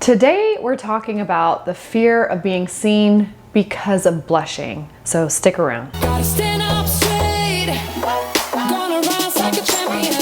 Today, we're talking about the fear of being seen because of blushing. So stick around. Gotta stand up straight. Gonna rise like a champion.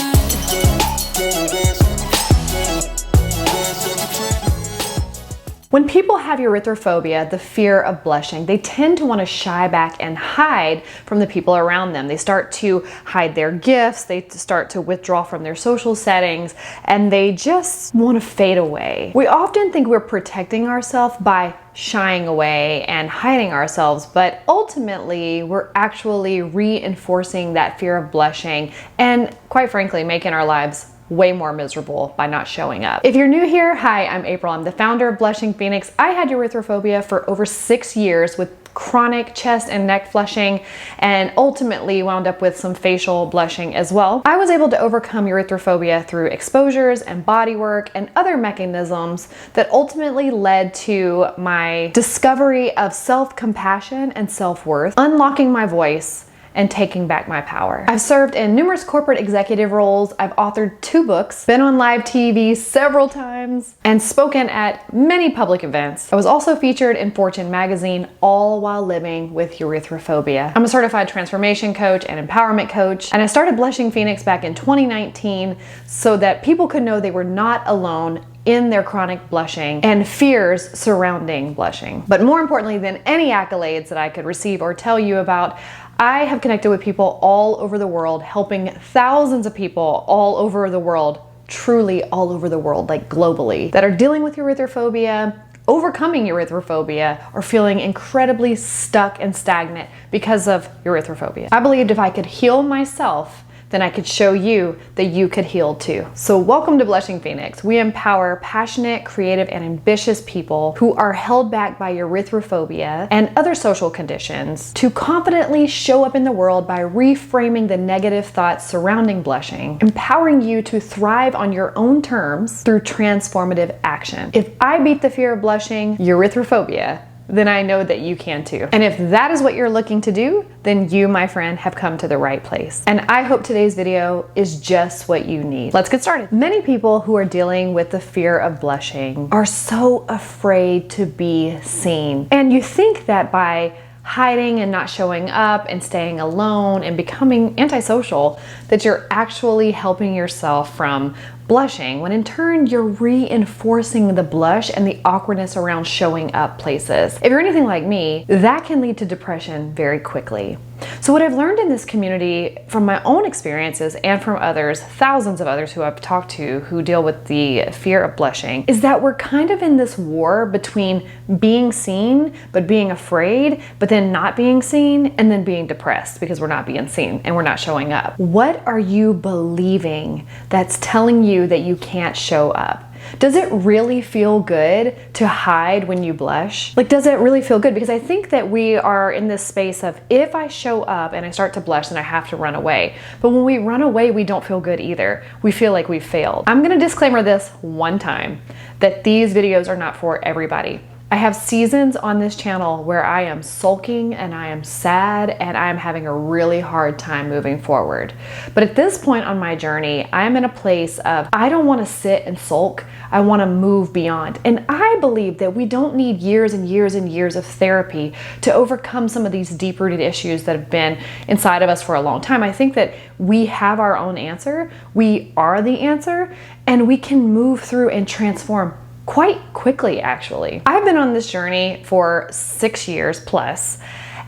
When people have erythrophobia, the fear of blushing, they tend to want to shy back and hide from the people around them. They start to hide their gifts, they start to withdraw from their social settings, and they just want to fade away. We often think we're protecting ourselves by shying away and hiding ourselves, but ultimately we're actually reinforcing that fear of blushing and, quite frankly, making our lives way more miserable by not showing up. If you're new here, hi, I'm April. I'm the founder of Blushing Phoenix. I had erythrophobia for over 6 years with chronic chest and neck flushing, and ultimately wound up with some facial blushing as well. I was able to overcome erythrophobia through exposures and body work and other mechanisms that ultimately led to my discovery of self-compassion and self-worth, unlocking my voice, and taking back my power. I've served in numerous corporate executive roles. I've authored 2 books, been on live TV several times, and spoken at many public events. I was also featured in Fortune magazine, all while living with erythrophobia. I'm a certified transformation coach and empowerment coach, and I started Blushing Phoenix back in 2019 so that people could know they were not alone in their chronic blushing and fears surrounding blushing. But more importantly than any accolades that I could receive or tell you about, I have connected with people all over the world, helping thousands of people all over the world, truly all over the world, like globally, that are dealing with erythrophobia, overcoming erythrophobia, or feeling incredibly stuck and stagnant because of erythrophobia. I believed if I could heal myself, then I could show you that you could heal too. So welcome to Blushing Phoenix. We empower passionate, creative, and ambitious people who are held back by erythrophobia and other social conditions to confidently show up in the world by reframing the negative thoughts surrounding blushing, empowering you to thrive on your own terms through transformative action. If I beat the fear of blushing, erythrophobia, then I know that you can too. And if that is what you're looking to do, then you, my friend, have come to the right place. And I hope today's video is just what you need. Let's get started. Many people who are dealing with the fear of blushing are so afraid to be seen. And you think that by hiding and not showing up and staying alone and becoming antisocial, that you're actually helping yourself from blushing, when in turn you're reinforcing the blush and the awkwardness around showing up places. If you're anything like me, that can lead to depression very quickly. So what I've learned in this community from my own experiences and from others, thousands of others who I've talked to who deal with the fear of blushing, is that we're kind of in this war between being seen, but being afraid, but then not being seen, and then being depressed because we're not being seen and we're not showing up. What are you believing that's telling you that you can't show up? Does it really feel good to hide when you blush? Like, does it really feel good? Because I think that we are in this space of, if I show up and I start to blush, then I have to run away. But when we run away, we don't feel good either. We feel like we've failed. I'm gonna disclaimer this one time, that these videos are not for everybody. I have seasons on this channel where I am sulking and I am sad and I am having a really hard time moving forward. But at this point on my journey, I'm in a place of, I don't want to sit and sulk. I want to move beyond. And I believe that we don't need years and years and years of therapy to overcome some of these deep-rooted issues that have been inside of us for a long time. I think that we have our own answer. We are the answer, and we can move through and transform quite quickly, actually. I've been on this journey for 6 years plus,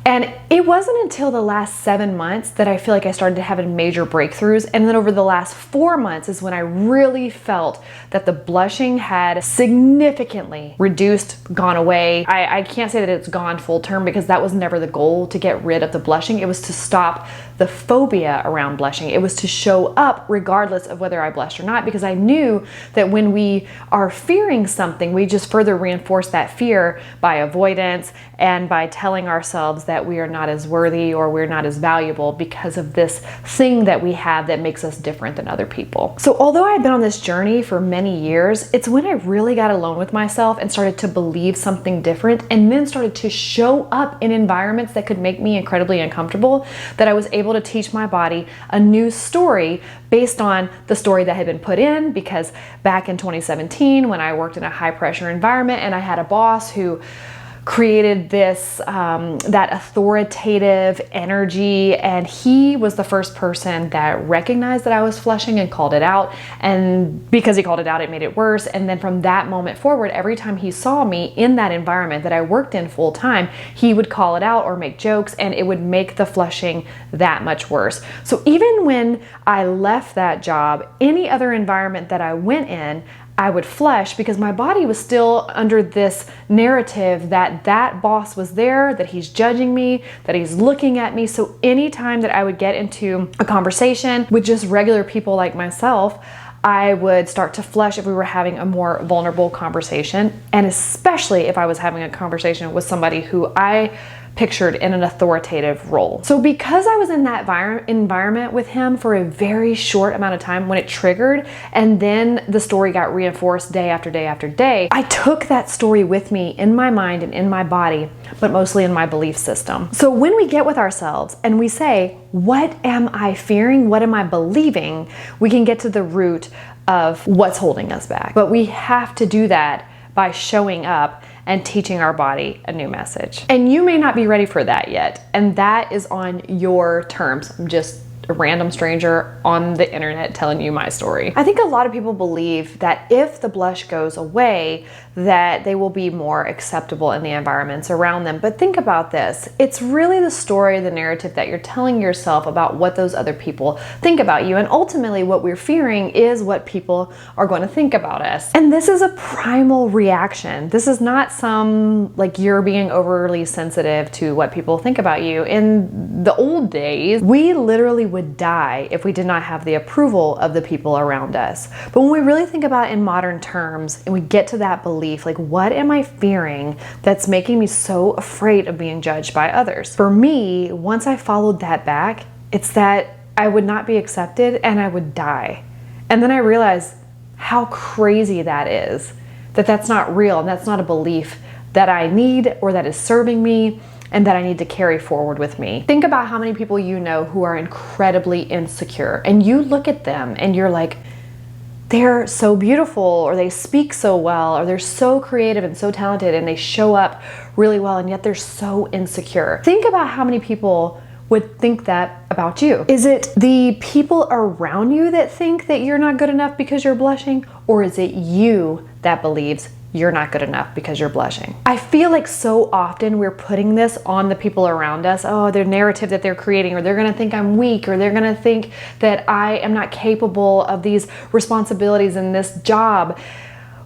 and it wasn't until the last 7 months that I feel like I started to have major breakthroughs. And then over the last 4 months is when I really felt that the blushing had significantly reduced, gone away. I can't say that it's gone full term because that was never the goal, to get rid of the blushing. It was to stop the phobia around blushing. It was to show up regardless of whether I blushed or not, because I knew that when we are fearing something, we just further reinforce that fear by avoidance and by telling ourselves that we are not as worthy or we're not as valuable because of this thing that we have that makes us different than other people. So although I've been on this journey for many years, it's when I really got alone with myself and started to believe something different, and then started to show up in environments that could make me incredibly uncomfortable, that I was able able to teach my body a new story based on the story that had been put in, because back in 2017, when I worked in a high pressure environment and I had a boss who created this that authoritative energy, and he was the first person that recognized that I was flushing and called it out, and because he called it out, it made it worse. And then from that moment forward, every time he saw me in that environment that I worked in full time, he would call it out or make jokes, and it would make the flushing that much worse. So even when I left that job, any other environment that I went in, I would flush, because my body was still under this narrative that that boss was there, that he's judging me, that he's looking at me. So anytime that I would get into a conversation with just regular people like myself, I would start to flush if we were having a more vulnerable conversation, and especially if I was having a conversation with somebody who I pictured in an authoritative role. So because I was in that environment with him for a very short amount of time when it triggered, and then the story got reinforced day after day after day, I took that story with me in my mind and in my body, but mostly in my belief system. So when we get with ourselves and we say, what am I fearing? What am I believing? We can get to the root of what's holding us back. But we have to do that by showing up and teaching our body a new message. And you may not be ready for that yet, and that is on your terms. I'm just a random stranger on the internet telling you my story. I think a lot of people believe that if the blush goes away, that they will be more acceptable in the environments around them. But think about this. It's really the story, the narrative that you're telling yourself about what those other people think about you. And ultimately what we're fearing is what people are going to think about us. And this is a primal reaction. This is not some like you're being overly sensitive to what people think about you. In the old days, we literally would die if we did not have the approval of the people around us. But when we really think about it in modern terms and we get to that belief, like what am I fearing that's making me so afraid of being judged by others? For me, once I followed that back, it's that I would not be accepted and I would die. And then I realized how crazy that is, that that's not real and that's not a belief that I need or that is serving me and that I need to carry forward with me. Think about how many people you know who are incredibly insecure, and you look at them and you're like, they're so beautiful, or they speak so well, or they're so creative and so talented and they show up really well, and yet they're so insecure. Think about how many people would think that about you. Is it the people around you that think that you're not good enough because you're blushing, or is it you that believes you're not good enough because you're blushing? I feel like so often we're putting this on the people around us. Oh, their narrative that they're creating, or they're gonna think I'm weak, or they're gonna think that I am not capable of these responsibilities in this job.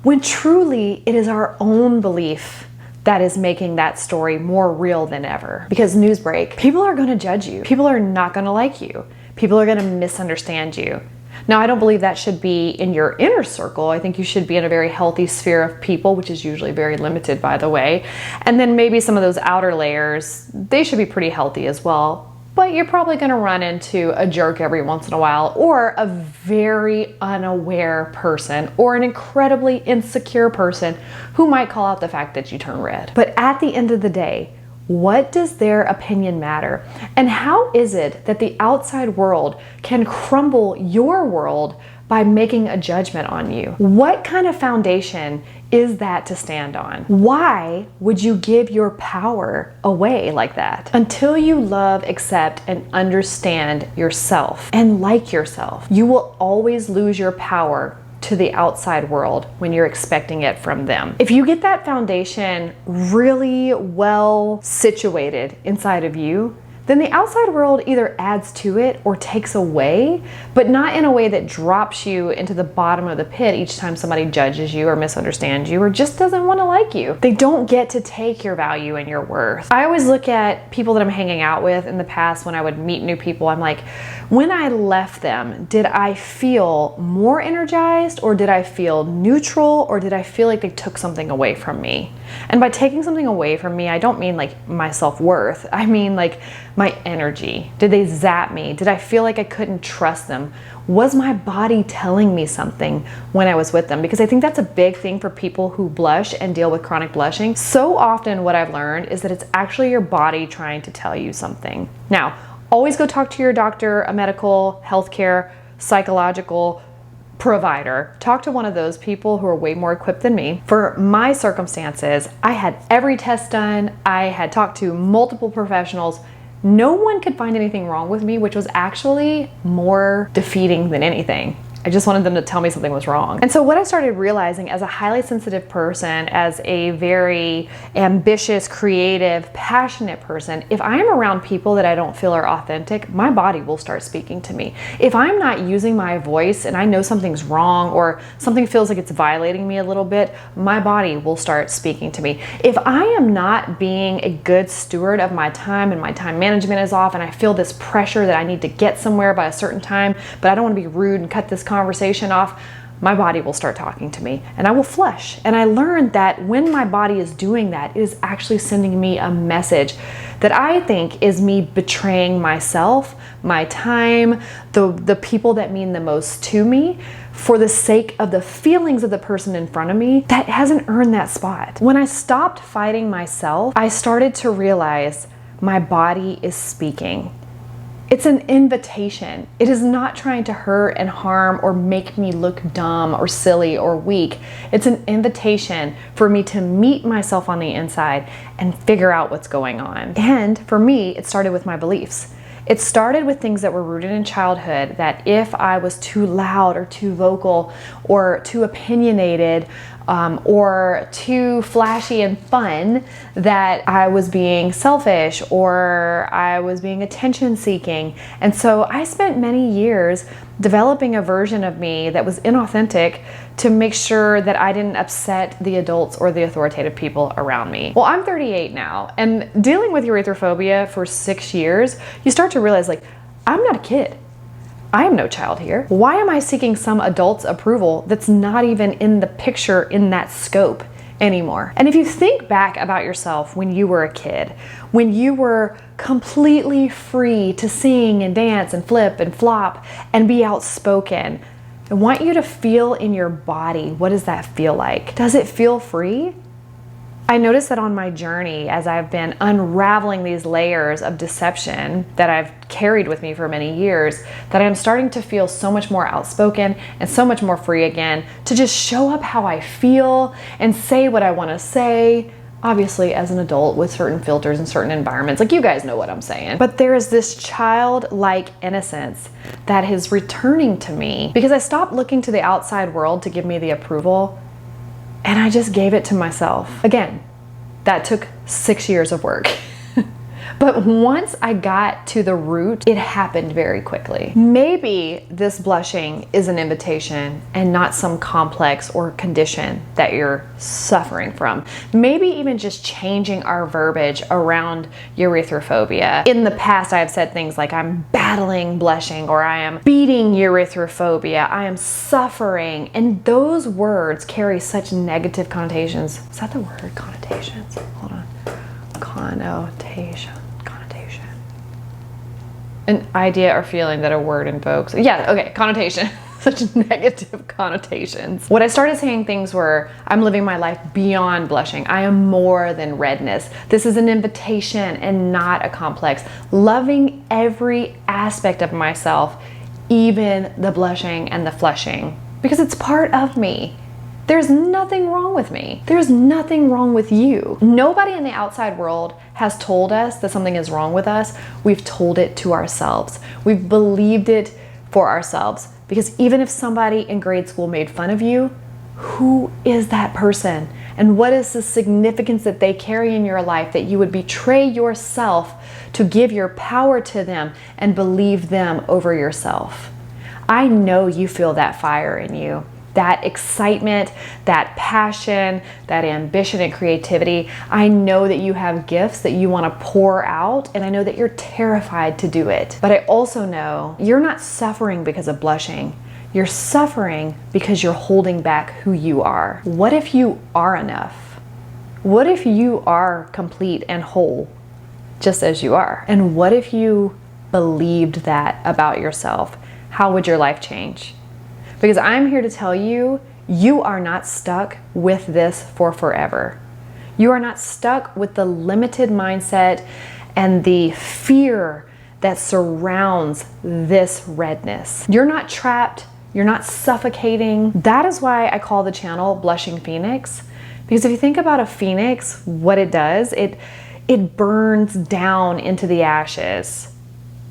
When truly it is our own belief that is making that story more real than ever. Because newsbreak, people are gonna judge you. People are not gonna like you. People are gonna misunderstand you. Now, I don't believe that should be in your inner circle. I think you should be in a very healthy sphere of people, which is usually very limited, by the way. And then maybe some of those outer layers, they should be pretty healthy as well. But you're probably gonna run into a jerk every once in a while, or a very unaware person, or an incredibly insecure person who might call out the fact that you turn red. But at the end of the day, what does their opinion matter? And how is it that the outside world can crumble your world by making a judgment on you? What kind of foundation is that to stand on? Why would you give your power away like that? Until you love, accept, and understand yourself and like yourself, you will always lose your power to the outside world when you're expecting it from them. If you get that foundation really well situated inside of you, then the outside world either adds to it or takes away, but not in a way that drops you into the bottom of the pit each time somebody judges you or misunderstands you or just doesn't want to like you. They don't get to take your value and your worth. I always look at people that I'm hanging out with in the past when I would meet new people. I'm like, when I left them, did I feel more energized, or did I feel neutral, or did I feel like they took something away from me? And by taking something away from me, I don't mean like my self-worth. I mean like my energy. Did they zap me? Did I feel like I couldn't trust them? Was my body telling me something when I was with them? Because I think that's a big thing for people who blush and deal with chronic blushing. So often what I've learned is that it's actually your body trying to tell you something. Now, Always go talk to your doctor, a medical, healthcare, psychological provider. Talk to one of those people who are way more equipped than me. For my circumstances, I had every test done. I had talked to multiple professionals. No one could find anything wrong with me, which was actually more defeating than anything. I just wanted them to tell me something was wrong. And so what I started realizing as a highly sensitive person, as a very ambitious, creative, passionate person, if I am around people that I don't feel are authentic, my body will start speaking to me. If I'm not using my voice and I know something's wrong or something feels like it's violating me a little bit, my body will start speaking to me. If I am not being a good steward of my time and my time management is off and I feel this pressure that I need to get somewhere by a certain time, but I don't want to be rude and cut this conversation off, my body will start talking to me and I will flush. And I learned that when my body is doing that, it is actually sending me a message that I think is me betraying myself, my time, the people that mean the most to me, for the sake of the feelings of the person in front of me that hasn't earned that spot. When I stopped fighting myself, I started to realize my body is speaking. It's an invitation. It is not trying to hurt and harm or make me look dumb or silly or weak. It's an invitation for me to meet myself on the inside and figure out what's going on. And for me, it started with my beliefs. It started with things that were rooted in childhood, that if I was too loud or too vocal or too opinionated or too flashy and fun, that I was being selfish or I was being attention seeking. And so I spent many years developing a version of me that was inauthentic to make sure that I didn't upset the adults or the authoritative people around me. Well, I'm 38 now, and dealing with erythrophobia for 6 years, you start to realize, like, I'm not a kid. I am no child here. Why am I seeking some adult's approval that's not even in the picture in that scope anymore? And if you think back about yourself when you were a kid, when you were completely free to sing and dance and flip and flop and be outspoken, I want you to feel in your body, what does that feel like? Does it feel free? I noticed that on my journey, as I've been unraveling these layers of deception that I've carried with me for many years, that I'm starting to feel so much more outspoken and so much more free again to just show up how I feel and say what I want to say. Obviously, as an adult with certain filters and certain environments, like you guys know what I'm saying. But there is this childlike innocence that is returning to me because I stopped looking to the outside world to give me the approval, and I just gave it to myself. Again, that took 6 years of work. But once I got to the root, it happened very quickly. Maybe this blushing is an invitation and not some complex or condition that you're suffering from. Maybe even just changing our verbiage around erythrophobia. In the past, I've said things like I'm battling blushing, or I am beating erythrophobia, I am suffering. And those words carry such negative connotations. Is that the word? Connotations? Hold on. Connotation. An idea or feeling that a word invokes. Yeah, okay, connotation. Such negative connotations. What I started saying things were, I'm living my life beyond blushing. I am more than redness. This is an invitation and not a complex. Loving every aspect of myself, even the blushing and the flushing, because it's part of me. There's nothing wrong with me. There's nothing wrong with you. Nobody in the outside world has told us that something is wrong with us. We've told it to ourselves. We've believed it for ourselves. Because even if somebody in grade school made fun of you, who is that person? And what is the significance that they carry in your life that you would betray yourself to give your power to them and believe them over yourself? I know you feel that fire in you. That excitement, that passion, that ambition and creativity. I know that you have gifts that you want to pour out, and I know that you're terrified to do it. But I also know you're not suffering because of blushing. You're suffering because you're holding back who you are. What if you are enough? What if you are complete and whole, just as you are? And what if you believed that about yourself? How would your life change? Because I'm here to tell you, you are not stuck with this for forever. You are not stuck with the limited mindset and the fear that surrounds this redness. You're not trapped, you're not suffocating. That is why I call the channel Blushing Phoenix, because if you think about a phoenix, what it does, it burns down into the ashes.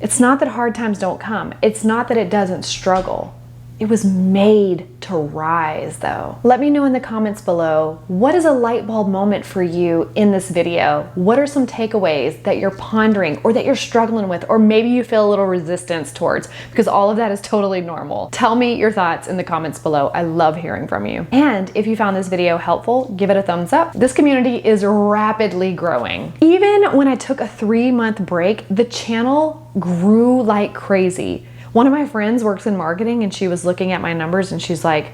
It's not that hard times don't come. It's not that it doesn't struggle. It was made to rise though. Let me know in the comments below, what is a light bulb moment for you in this video? What are some takeaways that you're pondering or that you're struggling with, or maybe you feel a little resistance towards, because all of that is totally normal. Tell me your thoughts in the comments below. I love hearing from you. And if you found this video helpful, give it a thumbs up. This community is rapidly growing. Even when I took a 3-month break, the channel grew like crazy. One of my friends works in marketing and she was looking at my numbers and she's like,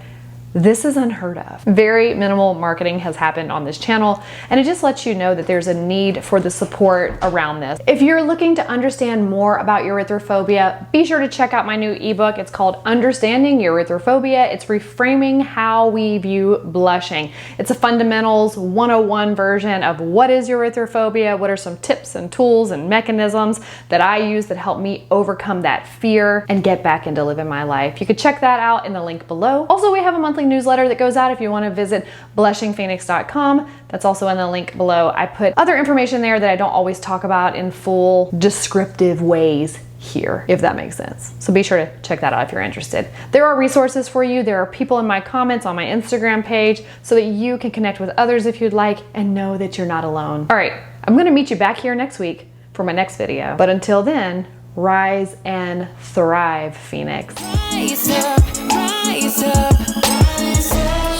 this is unheard of. Very minimal marketing has happened on this channel, and it just lets you know that there's a need for the support around this. If you're looking to understand more about erythrophobia, be sure to check out my new ebook. It's called Understanding Erythrophobia. It's reframing how we view blushing. It's a fundamentals 101 version of what is erythrophobia, what are some tips and tools and mechanisms that I use that help me overcome that fear and get back into living my life. You could check that out in the link below. Also, we have a monthly newsletter that goes out if you want to visit blushingphoenix.com. That's also in the link below. I put other information there that I don't always talk about in full descriptive ways here, if that makes sense. So be sure to check that out if you're interested. There are resources for you. There are people in my comments on my Instagram page so that you can connect with others if you'd like and know that you're not alone. All right, I'm going to meet you back here next week for my next video. But until then, rise and thrive, Phoenix. Rise up, rise up, rise up.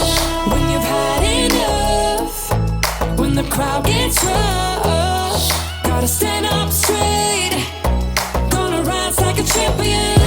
When you've had enough, when the crowd gets rough, gotta stand up straight, gonna rise like a champion.